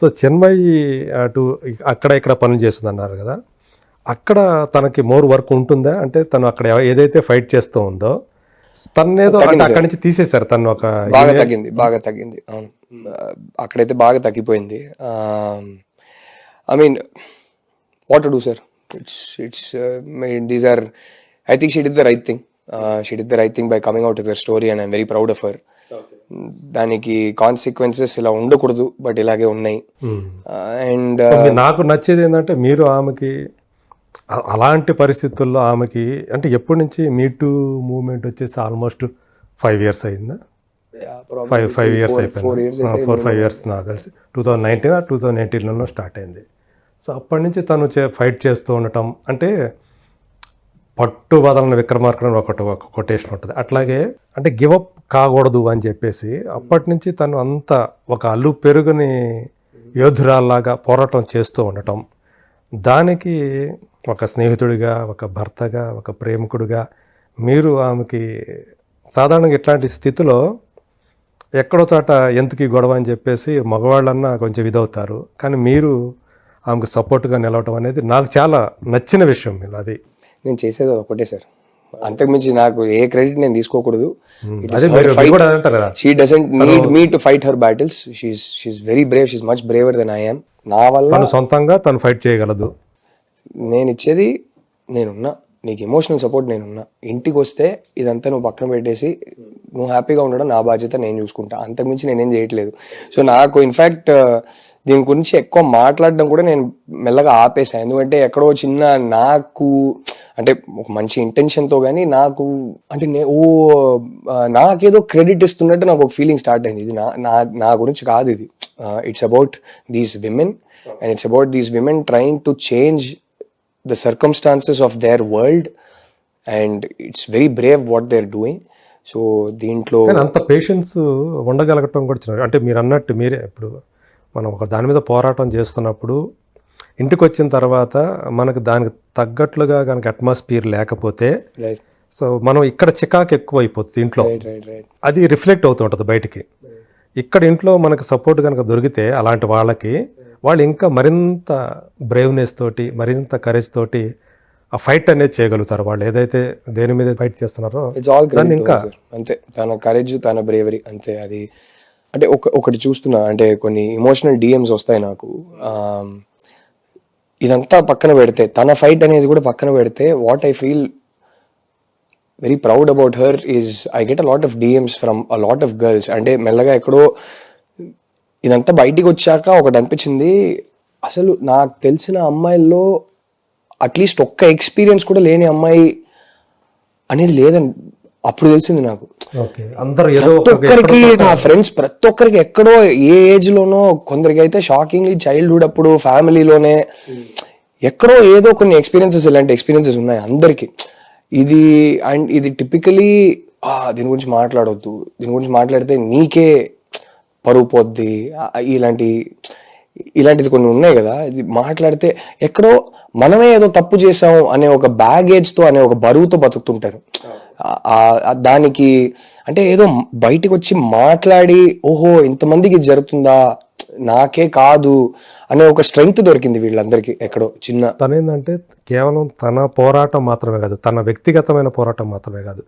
So Chinmayi అటు అక్కడ ఇక్కడ పనులు చేస్తుంది అన్నారు కదా, అక్కడ తనకి మోర్ వర్క్ ఉంటుందా? అంటే తను అక్కడ ఏదైతే ఫైట్ చేస్తూ ఉందో తనేదో అక్కడి నుంచి తీసేశారు తను. ఒక బాగా తగ్గింది అవును, అక్కడైతే బాగా తగ్గిపోయింది. I mean what to do sir, it's these are, I think she did the right thing. She did the right thing by coming out with her story and I'm very proud of her. దానికి consequences ఇలా ఉండకూడదు, but ఇలాగే ఉన్నాయి. And నాకు నచ్చేది ఏంటంటే మీరు ఆమెకి అలాంటి పరిస్థితుల్లో ఆమెకి అంటే ఎప్పటి నుంచి మీటూ మూవ్మెంట్ వచ్చేసి ఆల్మోస్ట్ 5 years అయిందా? 5 years అయిపోయింది. 4-5 years నాకు తెలిసి 2019 or 2018లో స్టార్ట్ అయింది. సో అప్పటి నుంచి తను ఫైట్ చేస్తూ ఉండటం అంటే పట్టు వదలని విక్రమార్కుడు ఒక కొటేషన్ ఉంటుంది. అట్లాగే అంటే గివప్ కాకూడదు అని చెప్పేసి అప్పటి నుంచి తను అంత ఒక అల్లు పెరుగుని యోధురాల్లాగా పోరాటం చేస్తూ ఉండటం, దానికి ఒక స్నేహితుడిగా, ఒక భర్తగా, ఒక ప్రేమికుడిగా మీరు ఆమెకి సాధారణంగా ఇట్లాంటి స్థితిలో ఎక్కడో చోట ఎందుకు ఈ గొడవ అని చెప్పేసి మగవాళ్ళన్నా కొంచెం ఇదవుతారు, కానీ మీరు ఆమెకు సపోర్ట్గా నిలవటం అనేది నాకు చాలా నచ్చిన విషయం. అది నేను చేసేది ఒకటే సార్, అంతకుమించి నాకు ఏ క్రెడిట్ నేను తీసుకోకూడదు. She doesn't need me to fight her battles. She's very brave, she's much braver than I am. నా వల్ల సొంతంగా తను ఫైట్ చేయగలదు. నేను ఇచ్చేది నేనున్నా, నీకు ఎమోషనల్ సపోర్ట్ నేనున్నా. ఇంటికి వస్తే ఇదంతా నువ్వు పక్కన పెట్టేసి నువ్వు హ్యాపీగా ఉండడం నా బాధ్యత, నేను చూసుకుంటా. అంతకుమించి నేనేం చేయట్లేదు. సో నాకు ఇన్ఫ్యాక్ట్ దీని గురించి ఎక్కువ మాట్లాడడం కూడా నేను మెల్లగా ఆపేసాను. ఎందుకంటే ఎక్కడో చిన్న నాకు అంటే ఒక మంచి ఇంటెన్షన్తో కానీ నాకు అంటే నాకేదో క్రెడిట్ ఇస్తున్నట్టు నాకు ఒక ఫీలింగ్ స్టార్ట్ అయింది. ఇది నా గురించి కాదు, ఇది it's about these women and it's about these women trying to change the circumstances of their world, and it's very brave what they're doing. So దీంట్లో అంత పేషెన్స్ ఉండగలగటం కూడా అంటే మీరు అన్నట్టు మీరే ఇప్పుడు మనం ఒక దాని మీద పోరాటం చేస్తున్నప్పుడు ఇంటికి వచ్చిన తర్వాత మనకు దానికి తగ్గట్లుగా కనుక అట్మాస్ఫియర్ లేకపోతే సో మనం ఇక్కడ చికాకు ఎక్కువ అయిపోతుంది ఇంట్లో, అది రిఫ్లెక్ట్ అవుతూ ఉంటుంది బయటికి. ఇక్కడ ఇంట్లో మనకు సపోర్ట్ కనుక దొరికితే అలాంటి వాళ్ళకి వాళ్ళు ఇంకా మరింత బ్రేవ్నెస్ తోటి, మరింత కరేజ్ తోటి ఆ ఫైట్ అనేది చేయగలుగుతారు. వాళ్ళు ఏదైతే దేని మీద ఫైట్ చేస్తున్నారో ఇంకా అంతే, తన కరేజ్, తన బ్రేవరీ అంతే. అది అంటే ఒకటి చూస్తున్నా, అంటే కొన్ని ఇమోషనల్ డిఎమ్స్ వస్తాయి నాకు. ఇదంతా పక్కన పెడితే, తన ఫైట్ అనేది కూడా పక్కన పెడితే, what I feel very proud about her is I get a lot of DMs from a lot of girls. అంటే మెల్లగా ఎక్కడో ఇదంతా బయటికి వచ్చాక ఒకటి అనిపించింది, అసలు నాకు తెలిసిన అమ్మాయిల్లో అట్లీస్ట్ ఒక్క ఎక్స్పీరియన్స్ కూడా లేని అమ్మాయి అనేది లేదని అప్పుడు తెలిసింది నాకు. ప్రతి ఒక్కరికి, నా ఫ్రెండ్స్ ప్రతి ఒక్కరికి ఎక్కడో ఏ ఏజ్ లోనో, కొందరికి అయితే షాకింగ్లీ చైల్డ్హుడ్ అప్పుడు ఫ్యామిలీలోనే ఎక్కడో ఏదో కొన్ని ఎక్స్పీరియన్సెస్, ఇలాంటి ఎక్స్పీరియన్సెస్ ఉన్నాయి అందరికి. ఇది అండ్ ఇది టిపికలీ దీని గురించి మాట్లాడొద్దు, దీని గురించి మాట్లాడితే నీకే పరువు పోద్ది, ఇలాంటిది కొన్ని ఉన్నాయి కదా. ఇది మాట్లాడితే ఎక్కడో మనమే ఏదో తప్పు చేసాం అనే ఒక బ్యాగేజ్తో, అనే ఒక బరువుతో బతుకుతుంటారు. దానికి అంటే ఏదో బయటికి వచ్చి మాట్లాడి ఓహో ఇంతమందికి జరుగుతుందా, నాకే కాదు అనే ఒక స్ట్రెంగ్త్ దొరికింది వీళ్ళందరికీ ఎక్కడో చిన్న. తనేందంటే కేవలం తన పోరాటం మాత్రమే కాదు, తన వ్యక్తిగతమైన పోరాటం మాత్రమే కాదు,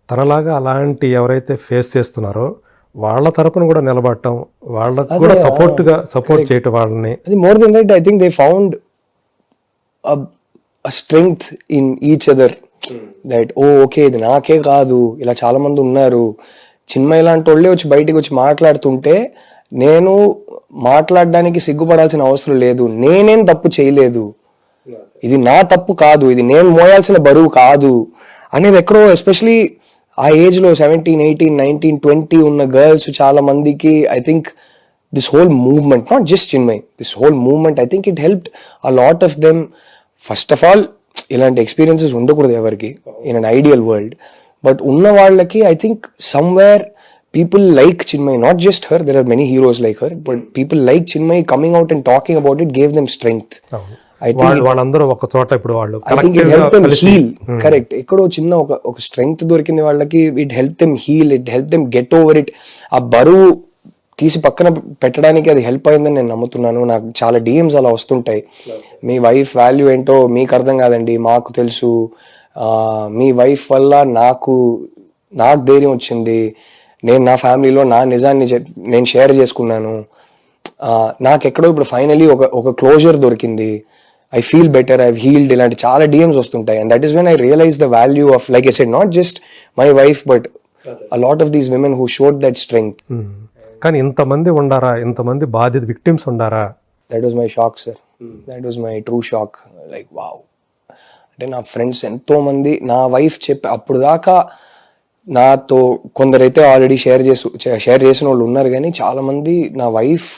తనలాగా అలాంటి ఎవరైతే ఫేస్ చేస్తున్నారో వాళ్ళ తరపున కూడా నిలబడటం, వాళ్ళకు కూడా సపోర్ట్ చేయటం వాళ్ళని. అది more than that, I think they found a strength in each other. That okay ఇది నాకే కాదు, ఇలా చాలా మంది ఉన్నారు. చిన్మయి లాంటి వాళ్ళే వచ్చి బయటికి వచ్చి మాట్లాడుతుంటే నేను మాట్లాడడానికి సిగ్గుపడాల్సిన అవసరం లేదు, నేనేం తప్పు చేయలేదు, ఇది నా తప్పు కాదు, ఇది నేను మోయాల్సిన బరువు కాదు అనేది ఎక్కడో, ఎస్పెషలీ ఆ ఏజ్ లో 17, 18, 19, 20 ఉన్న గర్ల్స్ చాలా మందికి I think this whole movement, not just Chinmayi, this whole movement I think it helped a lot of them. First of all ఇలాంటి ఎక్స్పీరియన్సెస్ ఉండకూడదు ఎవరికి in an ideal world, but ఉన్న వాళ్ళకి I think somewhere people like Chinmay, not just her, there are many heroes like her, but people like Chinmay coming out and talking about it gave them strength. I think వాళ్ళందరూ ఒక చోట ఇప్పుడు వాళ్ళు I think it helped them heal. Correct. ఎక్కడో చిన్న ఒక strength దొరికింది వాళ్ళకి. It helped them heal, it helped them get over it. ఆ బరువు తీసి పక్కన పెట్టడానికి అది హెల్ప్ అయిందని నేను నమ్ముతున్నాను. నాకు చాలా డిఎమ్స్ అలా వస్తుంటాయి, మీ వైఫ్ వాల్యూ ఏంటో మీకు అర్థం కాదండి, మాకు తెలుసు, మీ వైఫ్ వల్ల నాకు ధైర్యం వచ్చింది, నేను నా ఫ్యామిలీలో నా నిజాన్ని నేను షేర్ చేసుకున్నాను, నాకు ఎక్కడో ఇప్పుడు ఫైనలీ ఒక క్లోజర్ దొరికింది, I feel better, I healed, ఇలాంటి చాలా డిఎమ్స్ వస్తుంటాయి. And that is when I realise the value of, like I said, not just my wife but a lot of these women who showed that strength. కానీ ఇంతమంది ఉండారా, ఇంతమంది బాధిత victims ఉండారా? That was my shock, sir. That was my true shock. Like, wow. అంటే నా friends ఎంతో మంది, నా వైఫ్ అప్పుడు దాకా నాతో కొందరైతే ఆల్రెడీ షేర్ చేసిన వాళ్ళు ఉన్నారు, కానీ చాలా మంది నా వైఫ్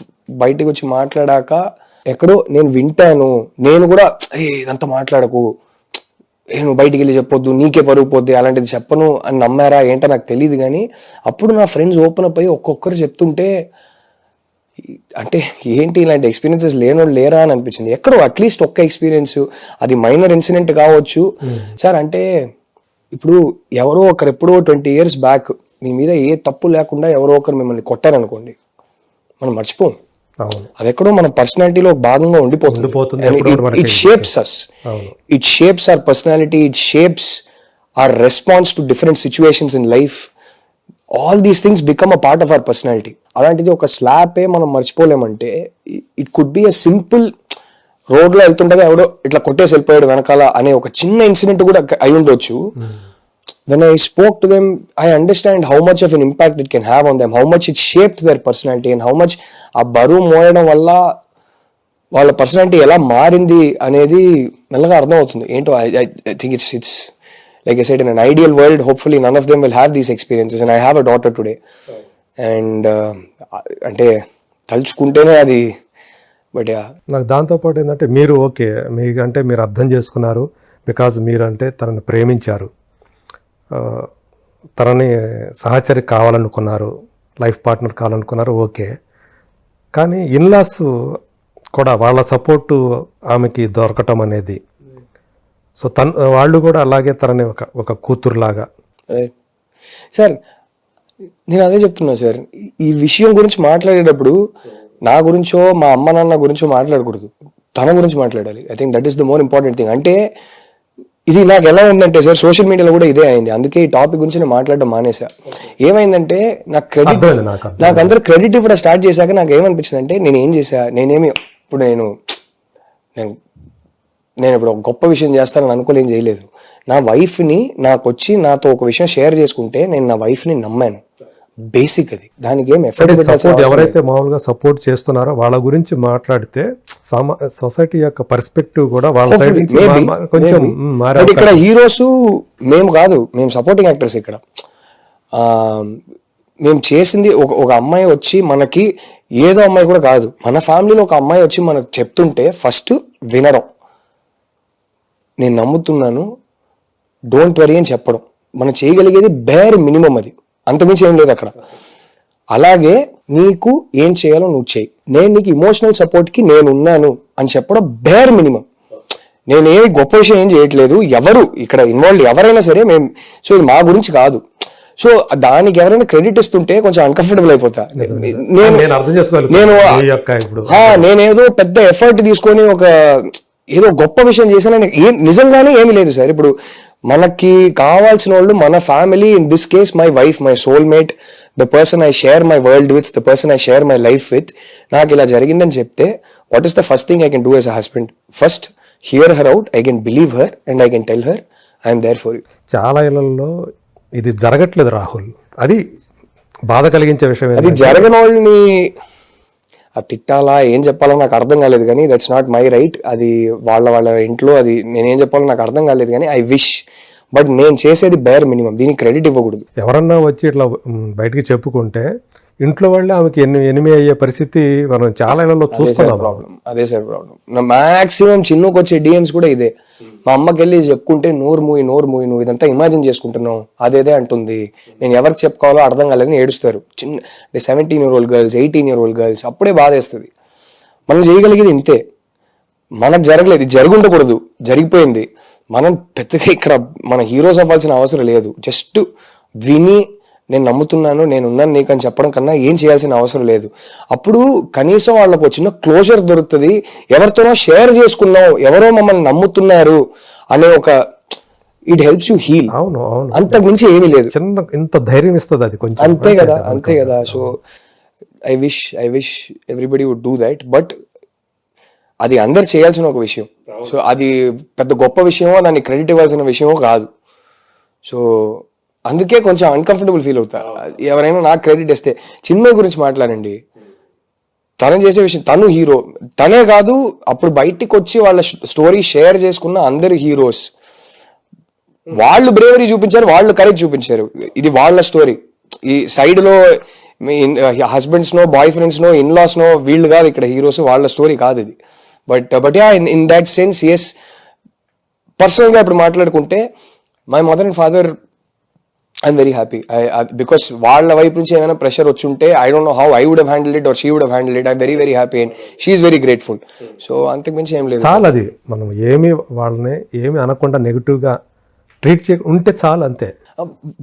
బయటకు వచ్చి మాట్లాడాక ఎక్కడో నేను వింటాను, నేను కూడా ఇదంతా మాట్లాడకు, నేను బయటికి వెళ్ళి చెప్పొద్దు, నీకే పరుగు పోద్ది, అలాంటిది చెప్పను అని నమ్మారా ఏంటో నాకు తెలియదు. కానీ అప్పుడు నా ఫ్రెండ్స్ ఓపెన్ అప్ అయ్యి ఒక్కొక్కరు చెప్తుంటే, అంటే ఏంటి ఇలాంటి ఎక్స్పీరియన్సెస్ లేనోళ్ళు లేరా అని అనిపించింది. ఎక్కడో అట్లీస్ట్ ఒక్క ఎక్స్పీరియన్స్, అది మైనర్ ఇన్సిడెంట్ కావచ్చు సార్. అంటే ఇప్పుడు ఎవరో ఒకరు ఎప్పుడో 20 years బ్యాక్ మీ మీద ఏ తప్పు లేకుండా ఎవరో ఒకరు మిమ్మల్ని కొట్టారనుకోండి, మనం మర్చిపోం, అది ఎక్కడో మన పర్సనాలిటీలో భాగంగా ఉండిపోతుంది. It shapes us, it shapes our personality, it shapes our response to different situations in life. All these things become a part of our personality. అలాంటిది ఒక స్లాపే మనం మర్చిపోలేమంటే, it could be a simple రోడ్లో వెళ్తుండగా ఎవడో ఇట్లా కొట్టేసి వెళ్ళిపోయాడు వెనకాల అనే ఒక చిన్న ఇన్సిడెంట్ కూడా అయి ఉండొచ్చు. When I spoke to them, I understand how much of an impact it can have on them, how much it shaped their personality, and how much ఆ బరువు మోయడం వల్ల వాళ్ళ పర్సనాలిటీ ఎలా మారింది అనేది మెల్లగా అర్థం అవుతుంది. ఏంటో I think it's like I said, in an ideal world, hopefully none of them will have these experiences, and I have a daughter today. And అంటే తలుచుకుంటేనే అది, బట్ నాకు దాంతోపాటు ఏంటంటే మీరు ఓకే, మీకంటే మీరు అర్థం చేసుకున్నారు, బికాజ్ మీరంటే తనని ప్రేమించారు, తనని సహచరి కావాలనుకున్నారు, లైఫ్ పార్ట్నర్ కావాలనుకున్నారు, ఓకే. కానీ ఇన్లాస్ కూడా వాళ్ళ సపోర్టు ఆమెకి దొరకటం అనేది, సో వాళ్ళు కూడా అలాగే తనని ఒక కూతురులాగా. సార్ నేను అదే చెప్తున్నా సార్, ఈ విషయం గురించి మాట్లాడేటప్పుడు నా గురించో మా అమ్మ నాన్న గురించో మాట్లాడకూడదు, తన గురించి మాట్లాడాలి. I think that is the more important thing. అంటే ఇది నాకు ఎలా ఉందంటే సార్, సోషల్ మీడియాలో కూడా ఇదే అయింది, అందుకే ఈ టాపిక్ గురించి నేను మాట్లాడడం మానేసా. ఏమైందంటే నాకు అందరూ క్రెడిట్ ఇవ్వడం స్టార్ట్ చేశాక నాకు ఏమనిపించింది అంటే, నేను ఏం చేశా, ఇప్పుడు నేను ఇప్పుడు ఒక గొప్ప విషయం చేస్తానని అనుకోలేం చేయలేదు. నా వైఫ్ని నాకు వచ్చి నాతో ఒక విషయం షేర్ చేసుకుంటే నేను నా వైఫ్ని నమ్మాను. బేసిక్ అది, దానికి ఏం ఎఫెక్ట్. ఎవరైతే మామూలుగా సపోర్ట్ చేస్తున్నారో వాళ్ళ గురించి మాట్లాడితే సొసైటీ యొక్క పర్స్పెక్టివ్ కూడా వాళ్ళ సైడ్ కొంచెం మారే. ఇక్కడ హీరోస్ మేము కాదు, మేము సపోర్టింగ్ యాక్టర్స్. ఇక్కడ మేము చేసింది ఒక అమ్మాయి వచ్చి మనకి, ఏదో అమ్మాయి కూడా కాదు, మన ఫ్యామిలీలో ఒక అమ్మాయి వచ్చి మనకు చెప్తుంటే ఫస్ట్ వినడం, నేను నమ్ముతున్నాను, డోంట్ వరీ అని చెప్పడం, మనం చేయగలిగేది బేర్ మినిమం, అది అంతమించి ఏం లేదు అక్కడ. అలాగే నీకు ఏం చేయాలో నువ్వు చేయి, నేను నీకు ఇమోషనల్ సపోర్ట్కి నేను ఉన్నాను అని చెప్పడం బేర్ మినిమం. నేనేమి గొప్ప విషయం ఏం చేయట్లేదు, ఎవరు ఇక్కడ ఇన్వాల్వ్ ఎవరైనా సరే మేము, సో ఇది మా గురించి కాదు. సో దానికి ఎవరైనా క్రెడిట్ ఇస్తుంటే కొంచెం అన్కంఫర్టబుల్ అయిపోతా. నేనేదో పెద్ద ఎఫర్ట్ తీసుకొని ఒక ఏదో గొప్ప విషయం చేశానని నిజంగానే ఏమీ లేదు సార్. ఇప్పుడు మనకి కావాల్సిన వాళ్ళు మన family, in this case my wife, my soulmate, the person I share my world with, the person I share my life with. నాకు ఇలా జరిగిందని చెప్తే what is the first thing I can do as a husband? First hear her out, I can believe her and I can tell her I'm there for you. చాలా ఇళ్లలో ఇది జరగట్లేదు రాహుల్, అది బాధ కలిగించే విషయం. అది జరగని వాళ్ళని అది తిట్టాలా ఏం చెప్పాలో నాకు అర్థం కాలేదు, కానీ దట్స్ నాట్ మై రైట్. అది వాళ్ళ ఇంట్లో, అది నేనేం చెప్పాలో నాకు అర్థం కాలేదు, కానీ ఐ విష్, బట్ నేను చేసేది బేర్ మినిమం, దీనికి క్రెడిట్ ఇవ్వకూడదు. ఎవరన్నా వచ్చి ఇట్లా బయటికి చెప్పుకుంటే ఇంట్లో వాళ్ళే ఆమెకి ఎనిమి అయ్యే పరిస్థితి మనం చాలా ఇళ్లలో చూస్తున్నాం. అదే సార్ ప్రాబ్లం. నా మాక్సిమం చిన్నకు వచ్చే డిఎమ్స్ కూడా ఇదే. మా అమ్మకి వెళ్ళి చెప్పుకుంటే నోరు మూయి నువ్వు ఇదంతా ఇమాజిన్ చేసుకుంటున్నావు, అదేదే అంటుంది, నేను ఎవరికి చెప్పుకోవాలో అర్థం కాలేదని ఏడుస్తారు. చిన్న 17-year-old గర్ల్స్, 18-year-old గర్ల్స్, అప్పుడే బాధేస్తుంది. మనం చేయగలిగేది ఇంతే. మనకు జరగలేదు, జరుగుండకూడదు, జరిగిపోయింది. మనం పెద్దగా ఇక్కడ మన హీరోస్ అవ్వాల్సిన అవసరం లేదు. జస్ట్ విని నేను నమ్ముతున్నాను, నేను ఉన్నాను నీకు అని చెప్పడం కన్నా ఏం చేయాల్సిన అవసరం లేదు. అప్పుడు కనీసం వాళ్ళకు చిన్న క్లోజర్ దొరుకుతుంది, ఎవరితోనో షేర్ చేసుకున్నాం, ఎవరో మమ్మల్ని నమ్ముతున్నారు అనే ఒక ఇట్ హెల్ప్స్ యూ హీల్. అవును అవును, అంతకు మించి ఏమీ లేదు. చిన్న ఇంత ధైర్యం ఇస్తుంది అది కొంచెం. అంతే కదా. So I wish everybody would do that. But అది అందరు చేయాల్సిన ఒక విషయం. సో అది పెద్ద గొప్ప విషయమో, దాన్ని క్రెడిట్ ఇవ్వాల్సిన విషయమో కాదు. సో అందుకే కొంచెం అన్కంఫర్టబుల్ ఫీల్ అవుతా ఎవరైనా నాకు క్రెడిట్ ఇస్తే. చిన్మయ్ గురించి మాట్లాడండి, తను చేసే విషయం, తను హీరో, తనే కాదు అప్పుడు బయటికి వచ్చి వాళ్ళ స్టోరీ షేర్ చేసుకున్న అందరు హీరోస్ వాళ్ళు బ్రేవరీ చూపించారు, వాళ్ళు కరేజ్ చూపించారు. ఇది వాళ్ళ స్టోరీ. ఈ సైడ్ లో హస్బెండ్స్ నో, బాయ్ ఫ్రెండ్స్ నో, ఇన్లాస్ నో, వీళ్ళు కాదు ఇక్కడ హీరోస్, వాళ్ళ స్టోరీ కాదు ఇది. But ya, in that sense yes. Personal గా ఇప్పుడు మాట్లాడుకుంటే my mother and father I'm very happy because వాళ్ళ వైపు నుంచి ఏమైనా ప్రెషర్ వచ్చి ఉంటే I don't know how I would have handled it or she would have handled it. I'm very very happy and she is very grateful. So అంతకు మించి ఏం లేదు. చాలా అది మనం వాళ్ళని ఏమి అనకుండా నెగిటివ్ గా ట్రీట్ ఉంటే చాలు, అంతే.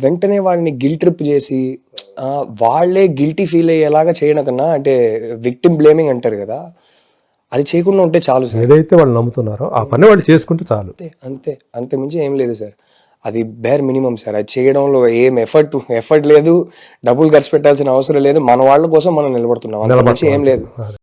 వెంటనే వాళ్ళని గిల్ట్ ట్రిప్ చేసి వాళ్ళే గిల్టీ ఫీల్ అయ్యేలాగా చేయడం కన్నా, అంటే విక్టిమ్ బ్లేమింగ్ అంటారు కదా, అది చేయకుండా ఉంటే చాలు సార్. ఏదైతే వాళ్ళు నమ్ముతున్నారో ఆ పని వాళ్ళు చేసుకుంటే చాలు, అంతే. అంతకుమించి ఏం లేదు సార్. అది బేర్ మినిమం సార్. అది చేయడంలో ఏం ఎఫర్ట్ లేదు, డబ్బులు ఖర్చు పెట్టాల్సిన అవసరం లేదు. మన వాళ్ళ కోసం మనం నిలబడుతున్నాం, అంతకుమించి ఏం లేదు.